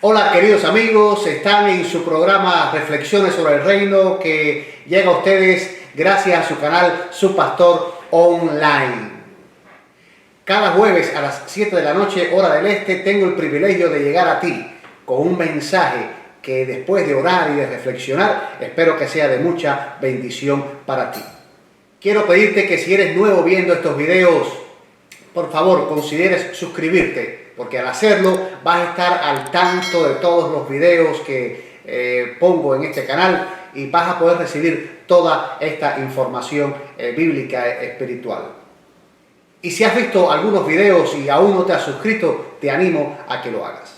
Hola queridos amigos, están en su programa Reflexiones sobre el Reino que llega a ustedes gracias a su canal Su Pastor Online. Cada jueves a las 7 de la noche, hora del este, tengo el privilegio de llegar a ti con un mensaje que después de orar y de reflexionar, espero que sea de mucha bendición para ti. Quiero pedirte que si eres nuevo viendo estos videos, por favor consideres suscribirte, porque al hacerlo vas a estar al tanto de todos los videos que pongo en este canal y vas a poder recibir toda esta información bíblica espiritual. Y si has visto algunos videos y aún no te has suscrito, te animo a que lo hagas.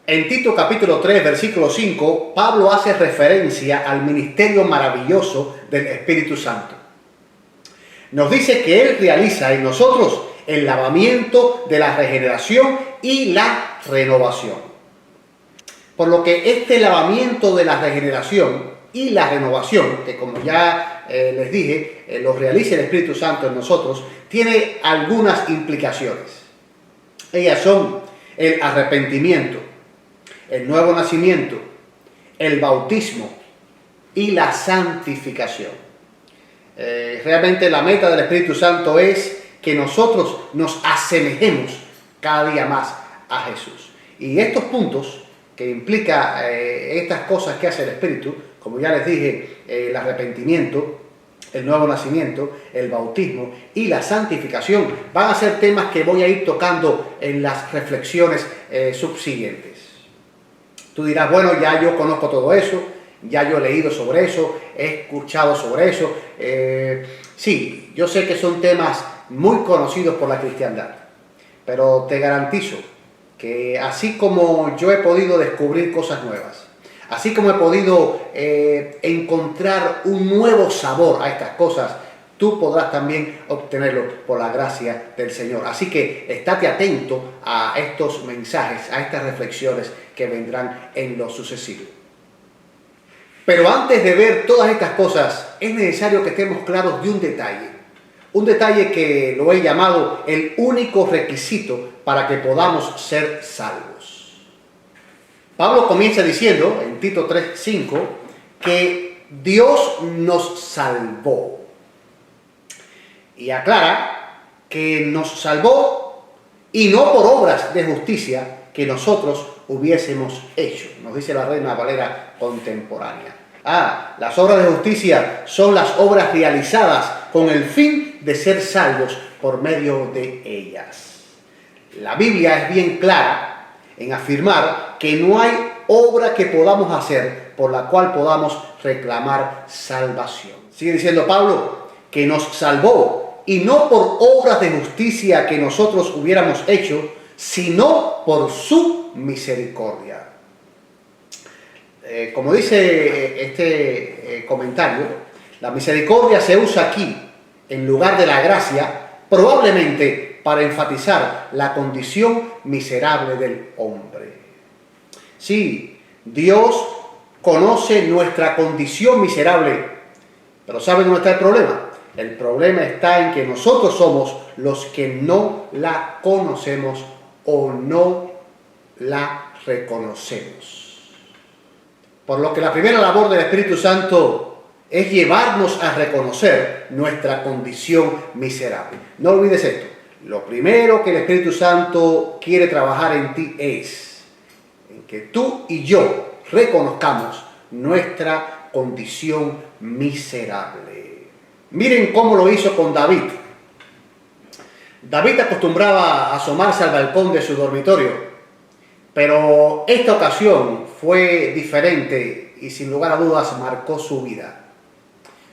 En Tito capítulo 3, versículo 5, Pablo hace referencia al ministerio maravilloso del Espíritu Santo. Nos dice que Él realiza en nosotros el lavamiento de la regeneración y la renovación. Por lo que este lavamiento de la regeneración y la renovación, que como ya les dije, lo realiza el Espíritu Santo en nosotros, tiene algunas implicaciones. Ellas son el arrepentimiento, el nuevo nacimiento, el bautismo y la santificación. Realmente la meta del Espíritu Santo es que nosotros nos asemejemos cada día más a Jesús. Y estos puntos que implica estas cosas que hace el Espíritu, como ya les dije, el arrepentimiento, el nuevo nacimiento, el bautismo y la santificación, van a ser temas que voy a ir tocando en las reflexiones subsiguientes. Tú dirás, bueno, ya yo conozco todo eso, ya yo he leído sobre eso, he escuchado sobre eso. Sí, yo sé que son temas muy conocidos por la cristiandad, pero te garantizo que así como yo he podido descubrir cosas nuevas, así como he podido encontrar un nuevo sabor a estas cosas, tú podrás también obtenerlo por la gracia del Señor. Así que estate atento a estos mensajes, a estas reflexiones que vendrán en lo sucesivo. Pero antes de ver todas estas cosas, es necesario que estemos claros de un detalle que lo he llamado el único requisito para que podamos ser salvos. Pablo comienza diciendo en Tito 3:5 que Dios nos salvó. Y aclara que nos salvó y no por obras de justicia que nosotros hubiésemos hecho. Nos dice la Reina Valera contemporánea. Las obras de justicia son las obras realizadas con el fin de ser salvos por medio de ellas. La Biblia es bien clara en afirmar que no hay obra que podamos hacer por la cual podamos reclamar salvación. Sigue diciendo Pablo que nos salvó y no por obras de justicia que nosotros hubiéramos hecho, sino por su misericordia. Como dice este comentario, la misericordia se usa aquí en lugar de la gracia, probablemente para enfatizar la condición miserable del hombre. Sí, Dios conoce nuestra condición miserable, pero ¿saben dónde está el problema? El problema está en que nosotros somos los que no la conocemos o no la reconocemos. Por lo que la primera labor del Espíritu Santo es llevarnos a reconocer nuestra condición miserable. No olvides esto. Lo primero que el Espíritu Santo quiere trabajar en ti es en que tú y yo reconozcamos nuestra condición miserable. Miren cómo lo hizo con David. David acostumbraba a asomarse al balcón de su dormitorio, pero esta ocasión fue diferente y sin lugar a dudas marcó su vida.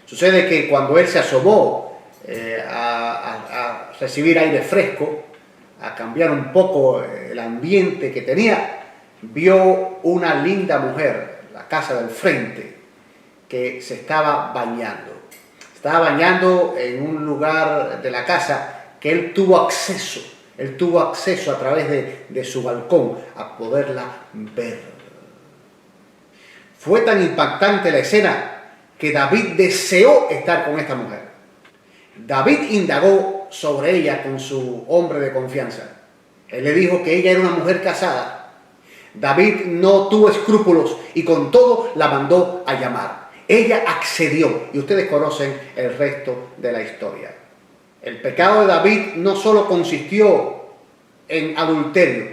Sucede que cuando él se asomó a recibir aire fresco, a cambiar un poco el ambiente que tenía, vio una linda mujer, la casa del frente, que se estaba bañando. Estaba bañando en un lugar de la casa que él tuvo acceso. Él tuvo acceso a través de su balcón a poderla ver. Fue tan impactante la escena que David deseó estar con esta mujer. David indagó sobre ella con su hombre de confianza. Él le dijo que ella era una mujer casada. David no tuvo escrúpulos y con todo la mandó a llamar. Ella accedió y ustedes conocen el resto de la historia. El pecado de David no solo consistió en adulterio,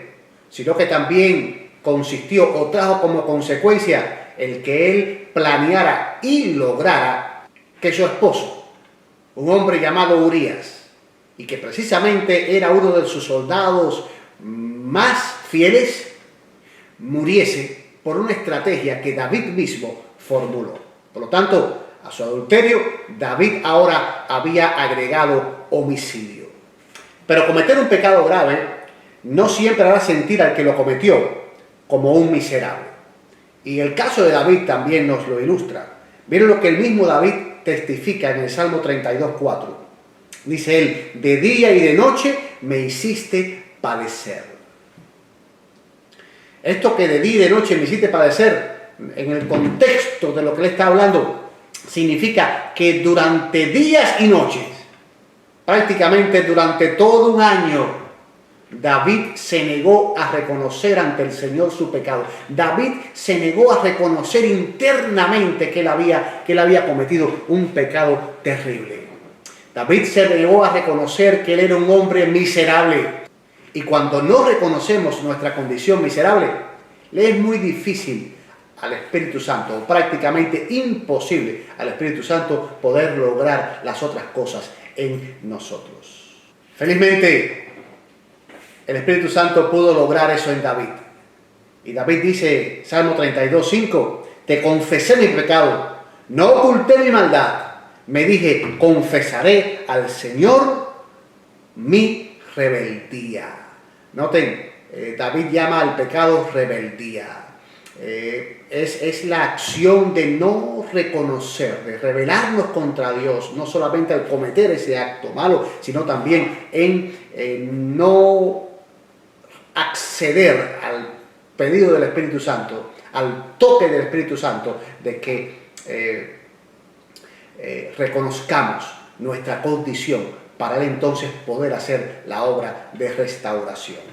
sino que también consistió o trajo como consecuencia el que él planeara y lograra que su esposo, un hombre llamado Urías, y que precisamente era uno de sus soldados más fieles, muriese por una estrategia que David mismo formuló. Por lo tanto, a su adulterio, David ahora había agregado homicidio. Pero cometer un pecado grave no siempre hará sentir al que lo cometió como un miserable. Y el caso de David también nos lo ilustra. Miren lo que el mismo David testifica en el Salmo 32:4. Dice él: de día y de noche me hiciste padecer. Esto que de día y de noche me hiciste padecer, en el contexto de lo que le está hablando, significa que durante días y noches, prácticamente durante todo un año, David se negó a reconocer ante el Señor su pecado. David se negó a reconocer internamente que él había cometido un pecado terrible. David se negó a reconocer que él era un hombre miserable. Y cuando no reconocemos nuestra condición miserable, le es muy difícil al Espíritu Santo, o prácticamente imposible al Espíritu Santo, poder lograr las otras cosas en nosotros. Felizmente, el Espíritu Santo pudo lograr eso en David. Y David dice, Salmo 32:5, te confesé mi pecado, no oculté mi maldad. Me dije, confesaré al Señor mi rebeldía. Noten, David llama al pecado rebeldía. Es la acción de no reconocer, de rebelarnos contra Dios, no solamente al cometer ese acto malo, sino también en no acceder al pedido del Espíritu Santo, al toque del Espíritu Santo, de que reconozcamos nuestra condición para él entonces poder hacer la obra de restauración.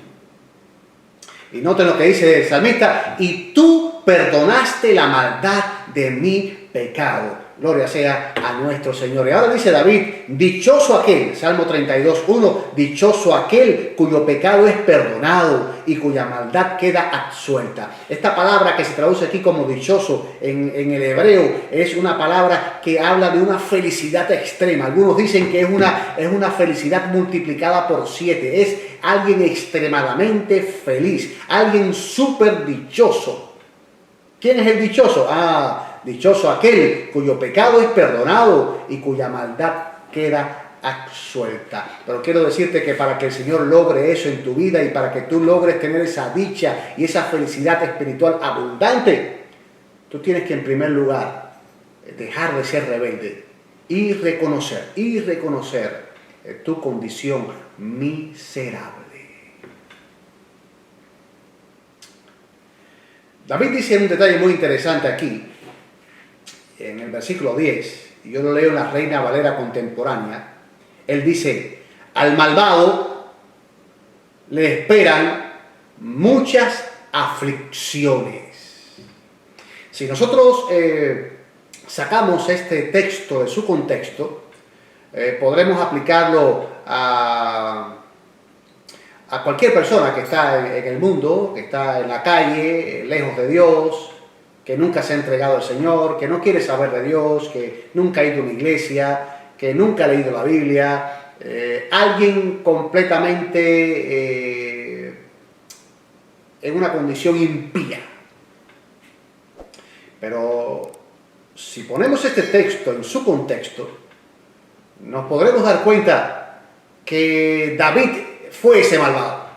Y noten lo que dice el salmista: y tú perdonaste la maldad de mi pecado. Gloria sea a nuestro Señor. Y ahora dice David, dichoso aquel, Salmo 32:1, dichoso aquel cuyo pecado es perdonado y cuya maldad queda absuelta. Esta palabra que se traduce aquí como dichoso en el hebreo es una palabra que habla de una felicidad extrema. Algunos dicen que es una felicidad multiplicada por 7. Es alguien extremadamente feliz, alguien súper dichoso. ¿Quién es el dichoso? Dichoso aquel cuyo pecado es perdonado y cuya maldad queda absuelta. Pero quiero decirte que para que el Señor logre eso en tu vida y para que tú logres tener esa dicha y esa felicidad espiritual abundante, tú tienes que en primer lugar dejar de ser rebelde y reconocer tu condición miserable. David dice un detalle muy interesante aquí, en el versículo 10, y yo lo leo en la Reina Valera contemporánea. Él dice, al malvado le esperan muchas aflicciones. Si nosotros sacamos este texto de su contexto, podremos aplicarlo a cualquier persona que está en el mundo, que está en la calle, lejos de Dios, que nunca se ha entregado al Señor, que no quiere saber de Dios, que nunca ha ido a una iglesia, que nunca ha leído la Biblia, alguien completamente en una condición impía. Pero si ponemos este texto en su contexto, nos podremos dar cuenta que David fue ese malvado.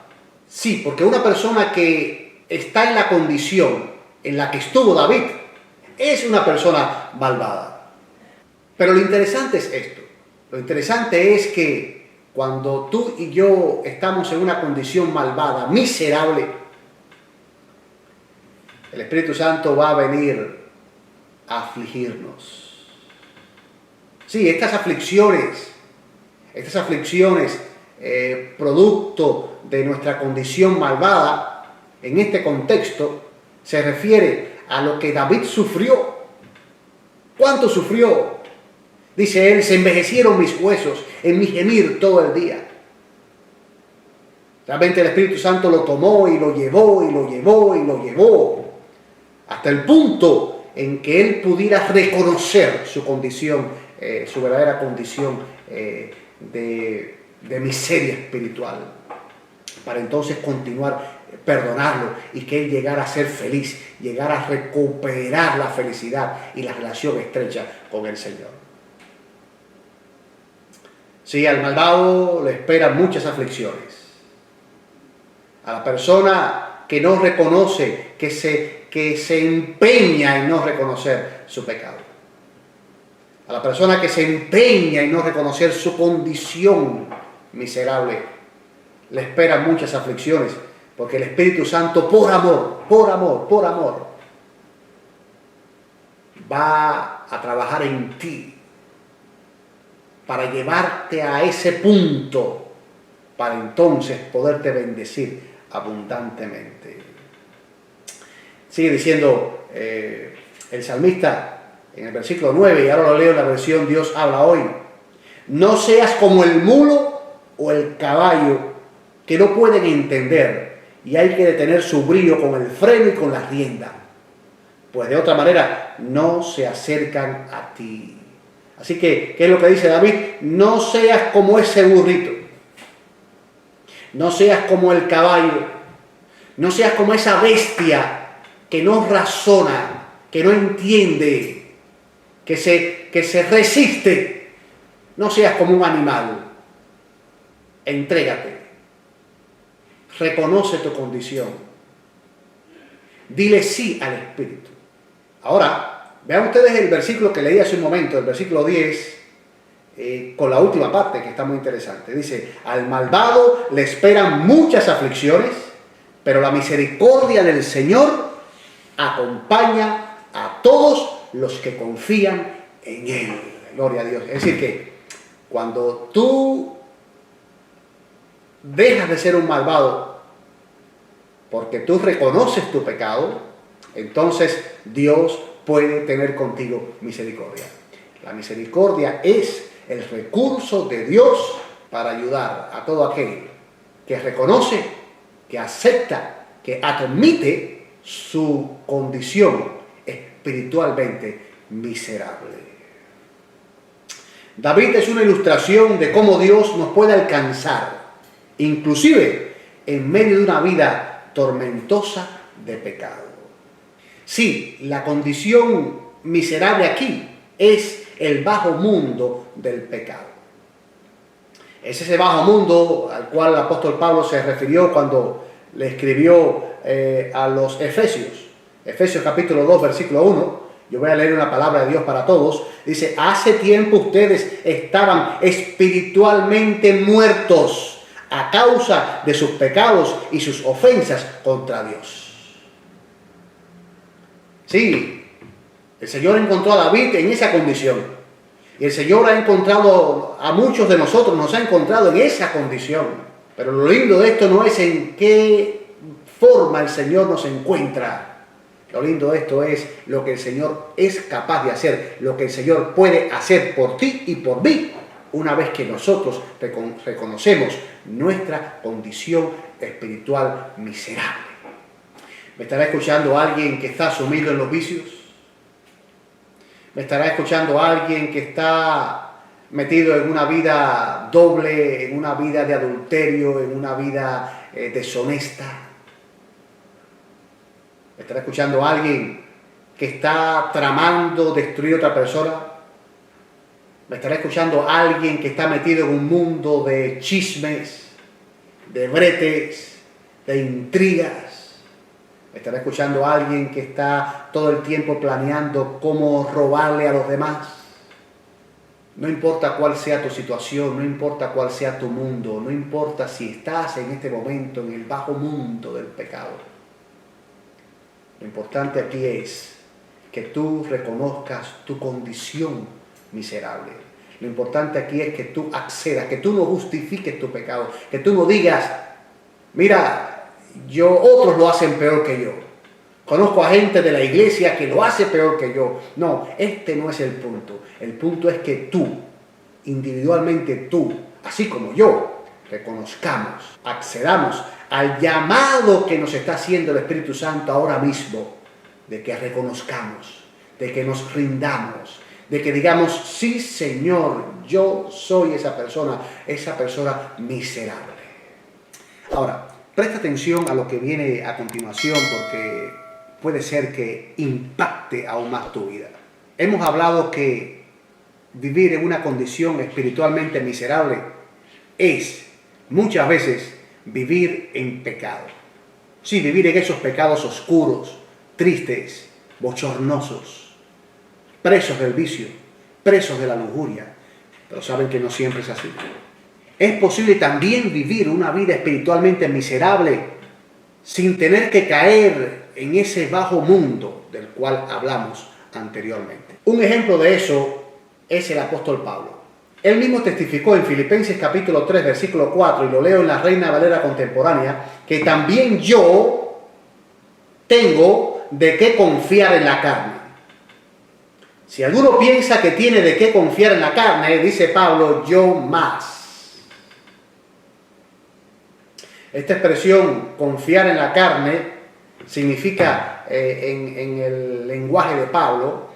Sí, porque una persona que está en la condición en la que estuvo David es una persona malvada. Pero lo interesante es esto. Lo interesante es que cuando tú y yo estamos en una condición malvada, miserable, el Espíritu Santo va a venir a afligirnos. Sí, estas aflicciones, producto de nuestra condición malvada, en este contexto se refiere a lo que David sufrió. ¿Cuánto sufrió? Dice él, se envejecieron mis huesos en mi gemir todo el día. Realmente el Espíritu Santo lo tomó y lo llevó y lo llevó y lo llevó hasta el punto en que él pudiera reconocer su condición, su verdadera condición de miseria espiritual, para entonces continuar, perdonarlo y que él llegara a ser feliz, llegara a recuperar la felicidad y la relación estrecha con el Señor. Sí, al malvado le esperan muchas aflicciones. A la persona que no reconoce, que se empeña en no reconocer su pecado. A la persona que se empeña en no reconocer su condición miserable, le esperan muchas aflicciones, porque el Espíritu Santo, por amor, va a trabajar en ti para llevarte a ese punto, para entonces poderte bendecir abundantemente. Sigue diciendo el salmista en el versículo 9, y ahora lo leo en la versión Dios habla hoy: no seas como el mulo o el caballo, que no pueden entender y hay que detener su brío con el freno y con la rienda, pues de otra manera no se acercan a ti. Así que, ¿qué es lo que dice David? No seas como ese burrito, no seas como el caballo, no seas como esa bestia que no razona, que no entiende, que se resiste. No seas como un animal. Entrégate. Reconoce tu condición. Dile sí al Espíritu. Ahora, vean ustedes el versículo que leí hace un momento, el versículo 10, con la última parte que está muy interesante. Dice, al malvado le esperan muchas aflicciones, pero la misericordia del Señor acompaña a todos los que confían en Él. Gloria a Dios. Es decir que cuando tú dejas de ser un malvado porque tú reconoces tu pecado, entonces Dios puede tener contigo misericordia. La misericordia es el recurso de Dios para ayudar a todo aquel que reconoce, que acepta, que admite su condición espiritualmente miserable. David es una ilustración de cómo Dios nos puede alcanzar, inclusive en medio de una vida tormentosa de pecado. Sí, la condición miserable aquí es el bajo mundo del pecado. Es ese bajo mundo al cual el apóstol Pablo se refirió cuando le escribió a los Efesios. Efesios capítulo 2, versículo 1. Yo voy a leer una palabra de Dios para todos. Dice, hace tiempo ustedes estaban espiritualmente muertos a causa de sus pecados y sus ofensas contra Dios. Sí, el Señor encontró a David en esa condición. Y el Señor ha encontrado a muchos de nosotros, nos ha encontrado en esa condición. Pero lo lindo de esto no es en qué forma el Señor nos encuentra. Lo lindo de esto es lo que el Señor es capaz de hacer, lo que el Señor puede hacer por ti y por mí, una vez que nosotros reconocemos nuestra condición espiritual miserable. ¿Me estará escuchando alguien que está sumido en los vicios? ¿Me estará escuchando alguien que está metido en una vida doble, en una vida de adulterio, en una vida deshonesta? ¿Me estará escuchando alguien que está tramando destruir a otra persona? ¿Me estará escuchando alguien que está metido en un mundo de chismes, de bretes, de intrigas? ¿Me estará escuchando alguien que está todo el tiempo planeando cómo robarle a los demás? No importa cuál sea tu situación, no importa cuál sea tu mundo, no importa si estás en este momento en el bajo mundo del pecado. Lo importante aquí es que tú reconozcas tu condición miserable. Lo importante aquí es que tú accedas, que tú no justifiques tu pecado, que tú no digas, mira, otros lo hacen peor que yo. Conozco a gente de la iglesia que lo hace peor que yo. No, este no es el punto. El punto es que tú, individualmente tú, así como yo, reconozcamos, accedamos al llamado que nos está haciendo el Espíritu Santo ahora mismo, de que reconozcamos, de que nos rindamos, de que digamos, sí Señor, yo soy esa persona miserable. Ahora, presta atención a lo que viene a continuación porque puede ser que impacte aún más tu vida. Hemos hablado que vivir en una condición espiritualmente miserable es muchas veces vivir en pecado. Sí, vivir en esos pecados oscuros, tristes, bochornosos, presos del vicio, presos de la lujuria. Pero saben que no siempre es así. Es posible también vivir una vida espiritualmente miserable sin tener que caer en ese bajo mundo del cual hablamos anteriormente. Un ejemplo de eso es el apóstol Pablo. Él mismo testificó en Filipenses capítulo 3, versículo 4, y lo leo en la Reina Valera contemporánea, que también yo tengo de qué confiar en la carne. Si alguno piensa que tiene de qué confiar en la carne, dice Pablo, yo más. Esta expresión, confiar en la carne, significa en el lenguaje de Pablo,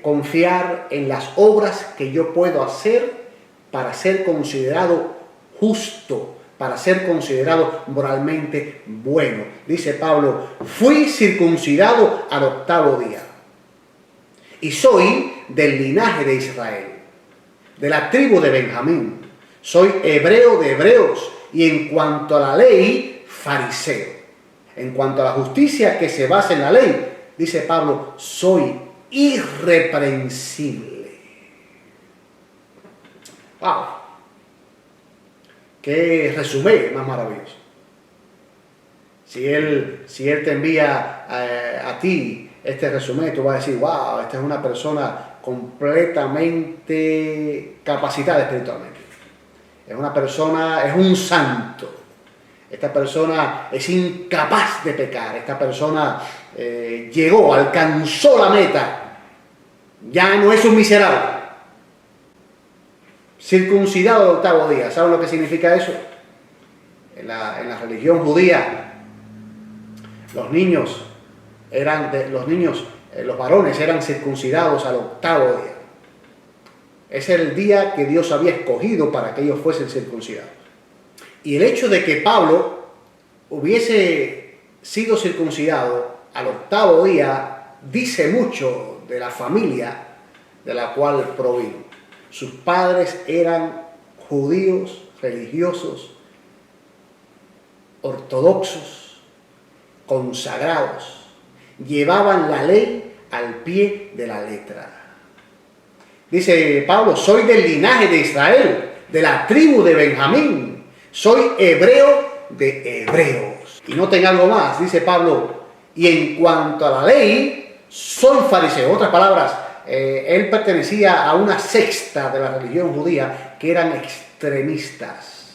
confiar en las obras que yo puedo hacer para ser considerado justo, para ser considerado moralmente bueno. Dice Pablo, fui circuncidado al 8º día y soy del linaje de Israel, de la tribu de Benjamín, soy hebreo de hebreos y en cuanto a la ley, fariseo. En cuanto a la justicia que se basa en la ley, dice Pablo, soy irreprensible. ¡Wow! ¡Qué resumen más maravilloso! Si él te envía a ti este resumen, tú vas a decir, wow, esta es una persona completamente capacitada espiritualmente. Es una persona, es un santo. Esta persona es incapaz de pecar. Esta persona alcanzó la meta. Ya no es un miserable. Circuncidado al 8º día. ¿Saben lo que significa eso? En la religión judía, los varones eran circuncidados al 8º día. Ese era el día que Dios había escogido para que ellos fuesen circuncidados. Y el hecho de que Pablo hubiese sido circuncidado al 8º día dice mucho de la familia de la cual provino. Sus padres eran judíos, religiosos, ortodoxos, consagrados. Llevaban la ley al pie de la letra. Dice Pablo, soy del linaje de Israel, de la tribu de Benjamín. Soy hebreo de hebreos. Y noten algo más, dice Pablo, y en cuanto a la ley, soy fariseo. En otras palabras, él pertenecía a una secta de la religión judía que eran extremistas.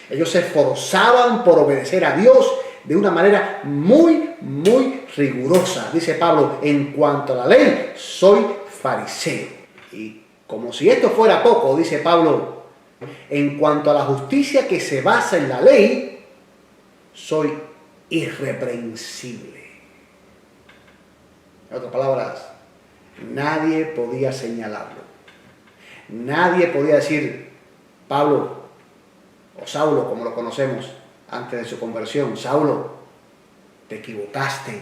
Ellos se esforzaban por obedecer a Dios de una manera muy, muy rigurosa. Dice Pablo, en cuanto a la ley, soy fariseo. Y como si esto fuera poco, dice Pablo, en cuanto a la justicia que se basa en la ley, soy irreprensible. En otras palabras, nadie podía señalarlo. Nadie podía decir, Pablo, o Saulo, como lo conocemos antes de su conversión, Saulo, te equivocaste,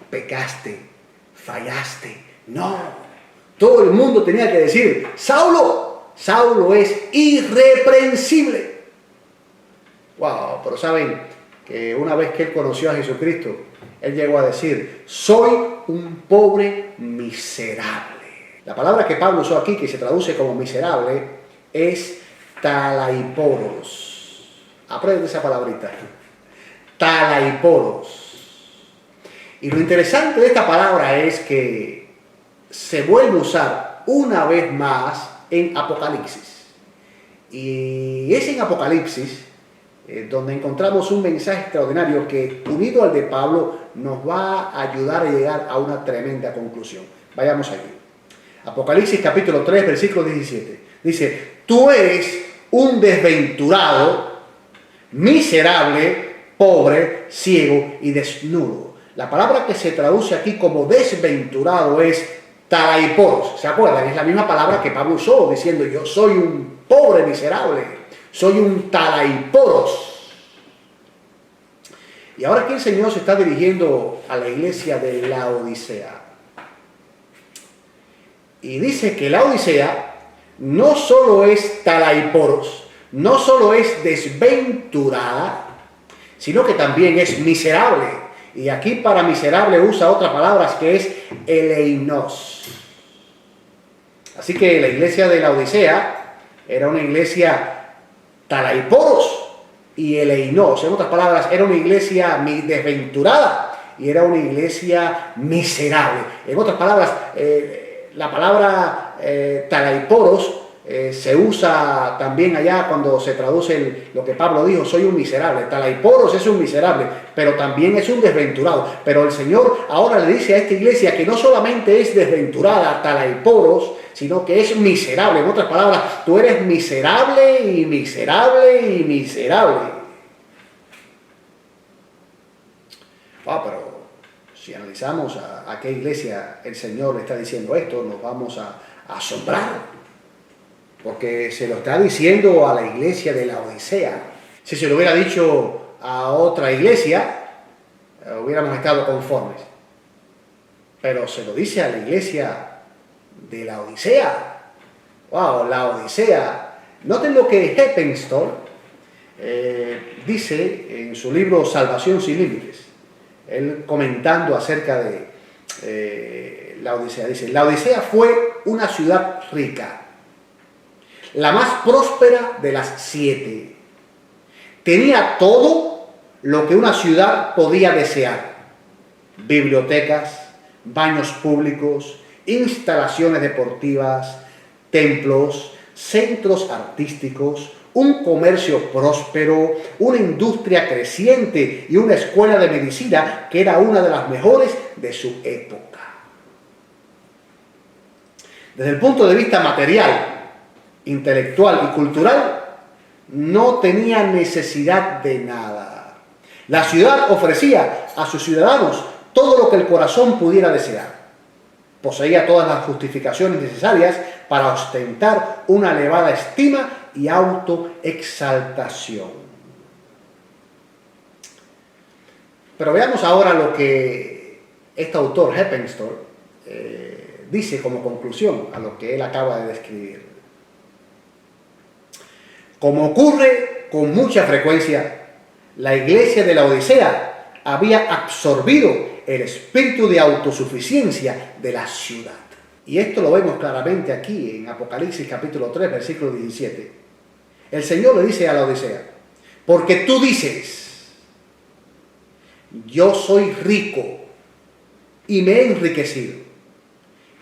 pecaste, fallaste. No, todo el mundo tenía que decir, Saulo es irreprensible. Wow, pero saben que una vez que él conoció a Jesucristo, él llegó a decir, soy un pobre miserable. La palabra que Pablo usó aquí, que se traduce como miserable, es talaiporos. Aprende esa palabrita. Talaiporos. Y lo interesante de esta palabra es que se vuelve a usar una vez más en Apocalipsis. Y es en Apocalipsis donde encontramos un mensaje extraordinario que, unido al de Pablo, nos va a ayudar a llegar a una tremenda conclusión. Vayamos allí. Apocalipsis capítulo 3, versículo 17. Dice, tú eres un desventurado, miserable, pobre, ciego y desnudo. La palabra que se traduce aquí como desventurado es talaiporos. ¿Se acuerdan? Es la misma palabra que Pablo usó diciendo, yo soy un pobre miserable, soy un talaiporos. Y ahora aquí el Señor se está dirigiendo a la iglesia de Laodicea. Y dice que Laodicea no solo es talaiporos, no solo es desventurada, sino que también es miserable. Y aquí para miserable usa otra palabra que es eleinos. Así que la iglesia de Laodicea era una iglesia talaiporos y eleinos. En otras palabras, era una iglesia desventurada y era una iglesia miserable. En otras palabras, la palabra talaiporos se usa también allá cuando se traduce lo que Pablo dijo, soy un miserable. Talaiporos es un miserable, pero también es un desventurado. Pero el Señor ahora le dice a esta iglesia que no solamente es desventurada, talaiporos, sino que es miserable. En otras palabras, tú eres miserable y miserable y miserable. Pero si analizamos a qué iglesia el Señor le está diciendo esto, nos vamos a asombrar. Porque se lo está diciendo a la iglesia de Laodicea. Si se lo hubiera dicho a otra iglesia, hubiéramos estado conformes. Pero se lo dice a la iglesia de Laodicea. ¡Wow! Laodicea. Noten lo que Heppenstall dice en su libro Salvación sin Límites. Él comentando acerca de Laodicea. Dice, Laodicea fue una ciudad rica, la más próspera de las 7. Tenía todo lo que una ciudad podía desear. Bibliotecas, baños públicos, instalaciones deportivas, templos, centros artísticos, un comercio próspero, una industria creciente y una escuela de medicina que era una de las mejores de su época. Desde el punto de vista material, intelectual y cultural, no tenía necesidad de nada. La ciudad ofrecía a sus ciudadanos todo lo que el corazón pudiera desear. Poseía todas las justificaciones necesarias para ostentar una elevada estima y autoexaltación. Pero veamos ahora lo que este autor, Heppenstall, dice como conclusión a lo que él acaba de describir. Como ocurre con mucha frecuencia, la iglesia de Laodicea había absorbido el espíritu de autosuficiencia de la ciudad. Y esto lo vemos claramente aquí en Apocalipsis capítulo 3, versículo 17. El Señor le dice a Laodicea, porque tú dices, yo soy rico y me he enriquecido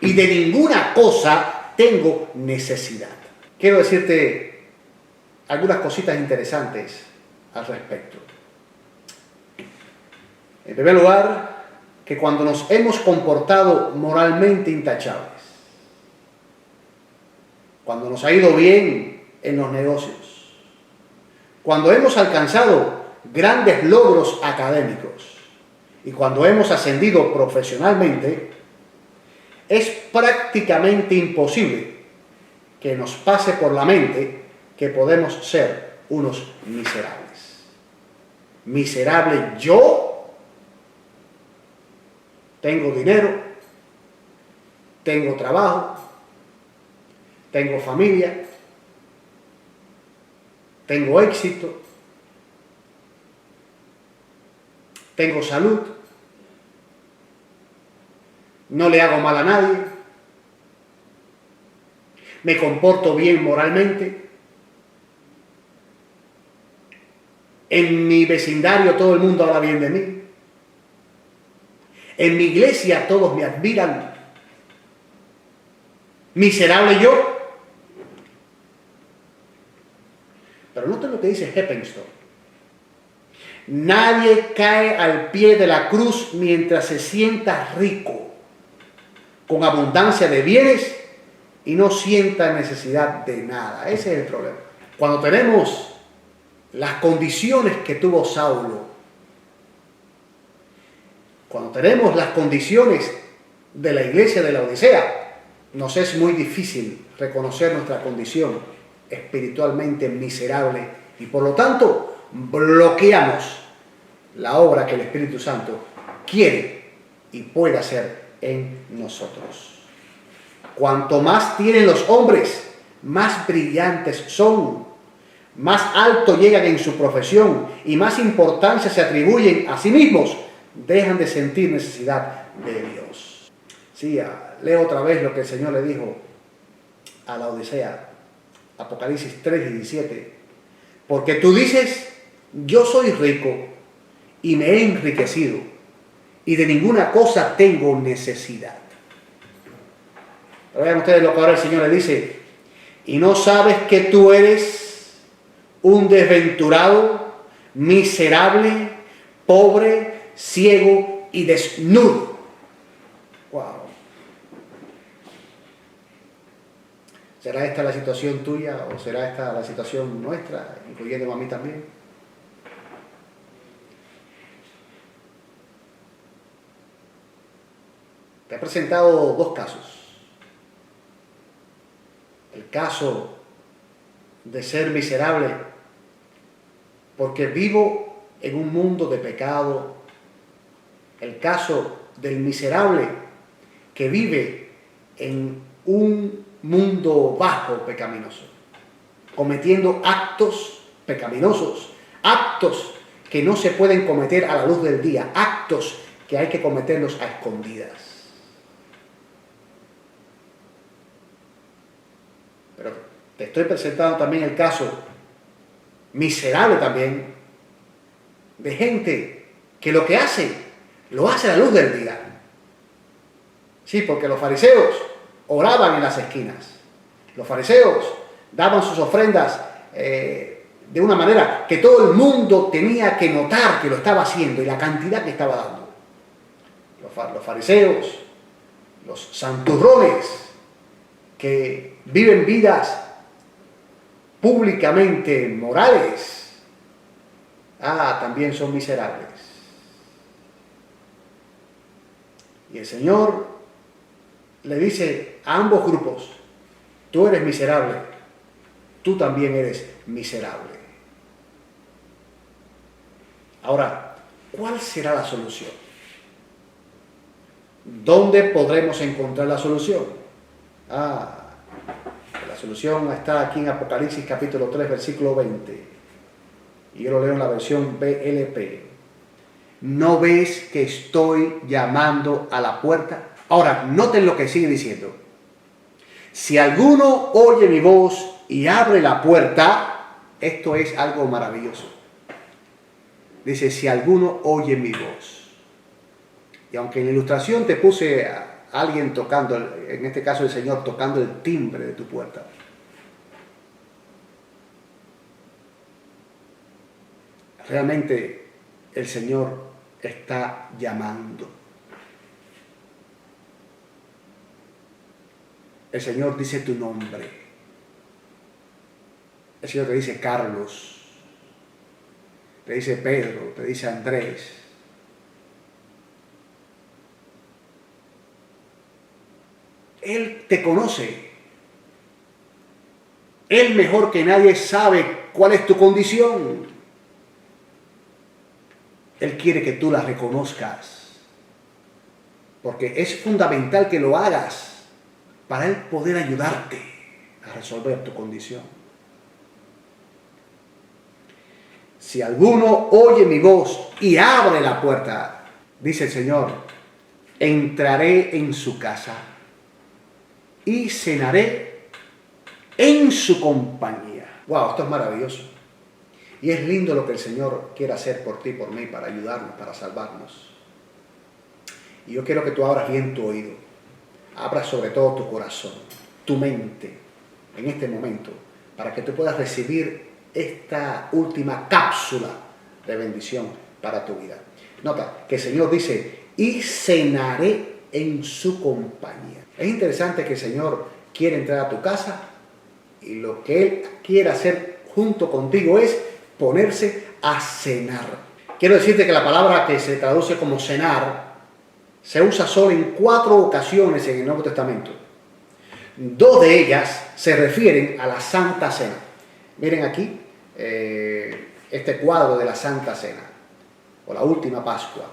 y de ninguna cosa tengo necesidad. Quiero decirte algunas cositas interesantes al respecto. En primer lugar, que cuando nos hemos comportado moralmente intachables, cuando nos ha ido bien en los negocios, cuando hemos alcanzado grandes logros académicos y cuando hemos ascendido profesionalmente, es prácticamente imposible que nos pase por la mente que podemos ser unos miserables. Miserable yo, tengo dinero, tengo trabajo, tengo familia, tengo éxito, tengo salud, no le hago mal a nadie, me comporto bien moralmente, en mi vecindario todo el mundo habla bien de mí, en mi iglesia todos me admiran. Miserable yo. Pero noten lo que dice Heppenstall. Nadie cae al pie de la cruz mientras se sienta rico, con abundancia de bienes y no sienta necesidad de nada. Ese es el problema. Cuando tenemos las condiciones que tuvo Saulo, cuando tenemos las condiciones de la iglesia de la Odisea, nos es muy difícil reconocer nuestra condición espiritualmente miserable y por lo tanto bloqueamos la obra que el Espíritu Santo quiere y puede hacer en nosotros. Cuanto más tienen los hombres, más brillantes son, más alto llegan en su profesión y más importancia se atribuyen a sí mismos, dejan de sentir necesidad de Dios. Sí, leo otra vez lo que el Señor le dijo a la Odisea, Apocalipsis 3:17. Porque tú dices, yo soy rico y me he enriquecido y de ninguna cosa tengo necesidad. Pero vean ustedes lo que ahora el Señor le dice. Y no sabes que tú eres un desventurado, miserable, pobre, ciego y desnudo. Wow. ¿Será esta la situación tuya o será esta la situación nuestra, incluyendo a mí también? Te he presentado dos casos. El caso de ser miserable porque vivo en un mundo de pecado. El caso del miserable que vive en un mundo bajo pecaminoso, cometiendo actos pecaminosos, actos que no se pueden cometer a la luz del día, actos que hay que cometerlos a escondidas. Pero te estoy presentando también el caso miserable también de gente que lo que hace, lo hace a la luz del día. Sí, porque los fariseos oraban en las esquinas. Los fariseos daban sus ofrendas de una manera que todo el mundo tenía que notar que lo estaba haciendo y la cantidad que estaba dando. Los fariseos, los santurrones, que viven vidas públicamente morales, también son miserables. Y el Señor le dice a ambos grupos, tú eres miserable, tú también eres miserable. Ahora, ¿cuál será la solución? ¿Dónde podremos encontrar la solución? La solución está aquí en Apocalipsis capítulo 3, versículo 20. Y yo lo leo en la versión BLP. ¿No ves que estoy llamando a la puerta? Ahora, noten lo que sigue diciendo. Si alguno oye mi voz y abre la puerta, esto es algo maravilloso. Dice, si alguno oye mi voz. Y aunque en la ilustración te puse a alguien tocando, en este caso el Señor tocando el timbre de tu puerta. Realmente el Señor está llamando. El Señor dice tu nombre. El Señor te dice Carlos, te dice Pedro, te dice Andrés. Él te conoce. Él mejor que nadie sabe cuál es tu condición. Él quiere que tú la reconozcas. Porque es fundamental que lo hagas para Él poder ayudarte a resolver tu condición. Si alguno oye mi voz y abre la puerta, dice el Señor, entraré en su casa y cenaré en su compañía. Wow, esto es maravilloso. Y es lindo lo que el Señor quiere hacer por ti y por mí, para ayudarnos, para salvarnos. Y yo quiero que tú abras bien tu oído. Abras sobre todo tu corazón, tu mente, en este momento, para que tú puedas recibir esta última cápsula de bendición para tu vida. Nota que el Señor dice, y cenaré en su compañía. Es interesante que el Señor quiere entrar a tu casa y lo que Él quiere hacer junto contigo es ponerse a cenar. Quiero decirte que la palabra que se traduce como cenar se usa solo en 4 ocasiones en el Nuevo Testamento. 2 de ellas se refieren a la Santa Cena. Miren aquí este cuadro de la Santa Cena o la Última Pascua.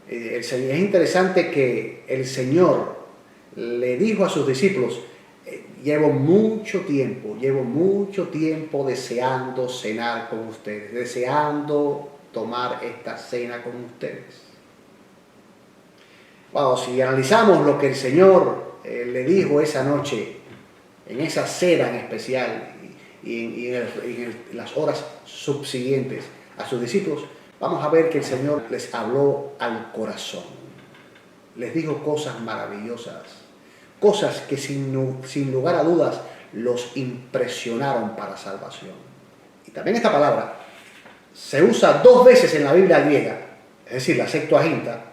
Es interesante que el Señor le dijo a sus discípulos, llevo mucho tiempo deseando cenar con ustedes, deseando tomar esta cena con ustedes. Wow, si analizamos lo que el Señor le dijo esa noche, en esa cena en especial y en las horas subsiguientes a sus discípulos, vamos a ver que el Señor les habló al corazón. Les dijo cosas maravillosas, cosas que sin lugar a dudas los impresionaron para salvación. Y también esta palabra se usa 2 veces en la Biblia griega, es decir, la Septuaginta,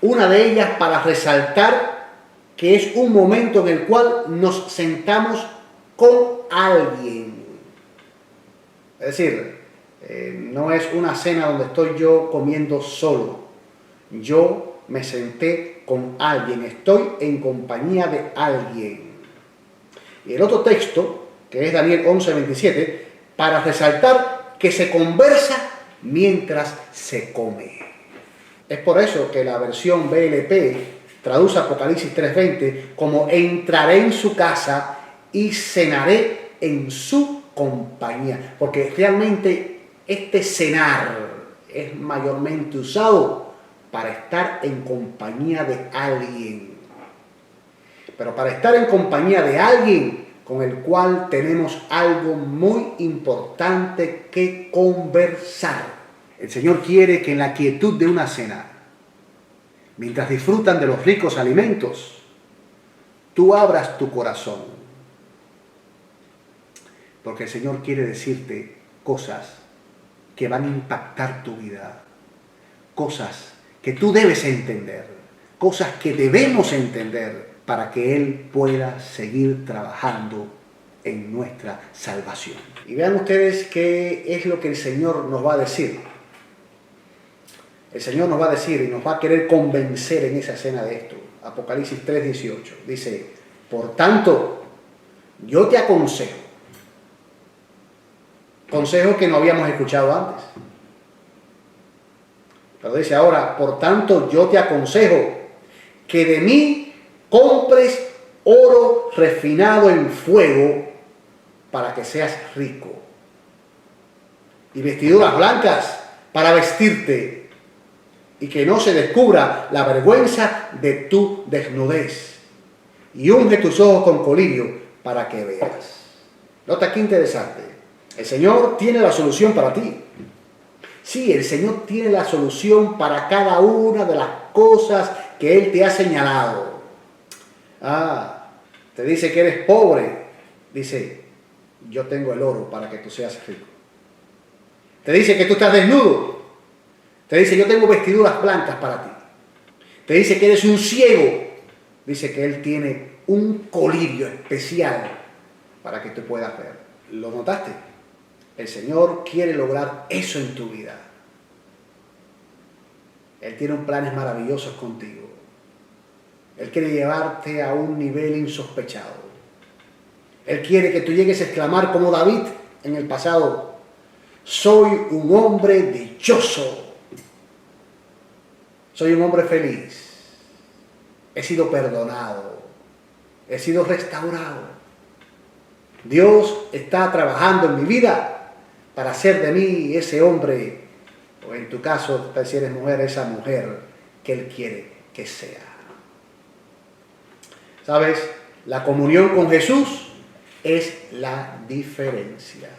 una de ellas para resaltar que es un momento en el cual nos sentamos con alguien. Es decir, no es una cena donde estoy yo comiendo solo. Yo me senté con alguien, estoy en compañía de alguien. Y el otro texto, que es Daniel 11:27, para resaltar que se conversa mientras se come. Es por eso que la versión BLP traduce Apocalipsis 3:20 como entraré en su casa y cenaré en su compañía. Porque realmente este cenar es mayormente usado para estar en compañía de alguien. Pero para estar en compañía de alguien con el cual tenemos algo muy importante que conversar. El Señor quiere que en la quietud de una cena, mientras disfrutan de los ricos alimentos, tú abras tu corazón. Porque el Señor quiere decirte cosas que van a impactar tu vida. Cosas que tú debes entender. Cosas que debemos entender para que Él pueda seguir trabajando en nuestra salvación. Y vean ustedes qué es lo que el Señor nos va a decir. El Señor nos va a decir y nos va a querer convencer en esa cena de esto. Apocalipsis 3:18. Dice, por tanto, yo te aconsejo. Consejo que no habíamos escuchado antes. Pero dice ahora, por tanto, yo te aconsejo que de mí compres oro refinado en fuego para que seas rico. Y vestiduras blancas para vestirte y que no se descubra la vergüenza de tu desnudez. Y unge tus ojos con colirio para que veas. Nota qué interesante. El Señor tiene la solución para ti. Sí, el Señor tiene la solución para cada una de las cosas que Él te ha señalado. Te dice que eres pobre. Dice, yo tengo el oro para que tú seas rico. Te dice que tú estás desnudo. Te dice, yo tengo vestiduras blancas para ti. Te dice que eres un ciego. Dice que Él tiene un colirio especial para que tú puedas ver. ¿Lo notaste? El Señor quiere lograr eso en tu vida. Él tiene planes maravillosos contigo. Él quiere llevarte a un nivel insospechado. Él quiere que tú llegues a exclamar como David en el pasado, soy un hombre dichoso. Soy un hombre feliz. He sido perdonado. He sido restaurado. Dios está trabajando en mi vida para hacer de mí ese hombre, o en tu caso, si eres mujer, esa mujer que Él quiere que sea. ¿Sabes? La comunión con Jesús es la diferencia.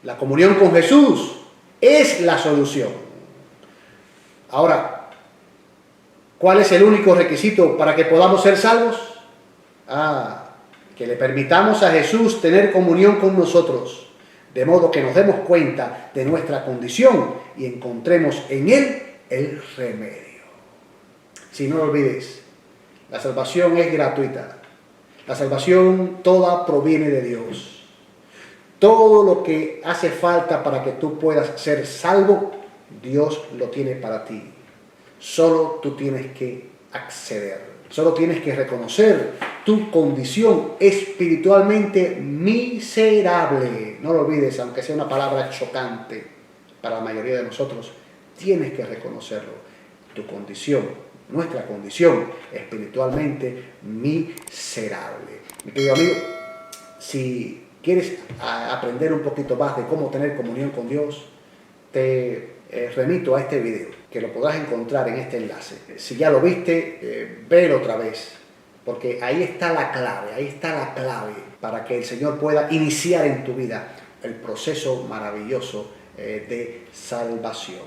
La comunión con Jesús es la solución. Ahora, ¿cuál es el único requisito para que podamos ser salvos? Que le permitamos a Jesús tener comunión con nosotros. de modo que nos demos cuenta de nuestra condición y encontremos en Él el remedio. Si no lo olvides, la salvación es gratuita. La salvación toda proviene de Dios. Todo lo que hace falta para que tú puedas ser salvo, Dios lo tiene para ti. Solo tú tienes que acceder. Solo tienes que reconocer tu condición espiritualmente miserable. No lo olvides, aunque sea una palabra chocante para la mayoría de nosotros, tienes que reconocerlo. Tu condición, nuestra condición espiritualmente miserable. Mi querido amigo, si quieres aprender un poquito más de cómo tener comunión con Dios, te remito a este video, que lo podrás encontrar en este enlace. Si ya lo viste, velo otra vez, porque ahí está la clave para que el Señor pueda iniciar en tu vida el proceso maravilloso de salvación.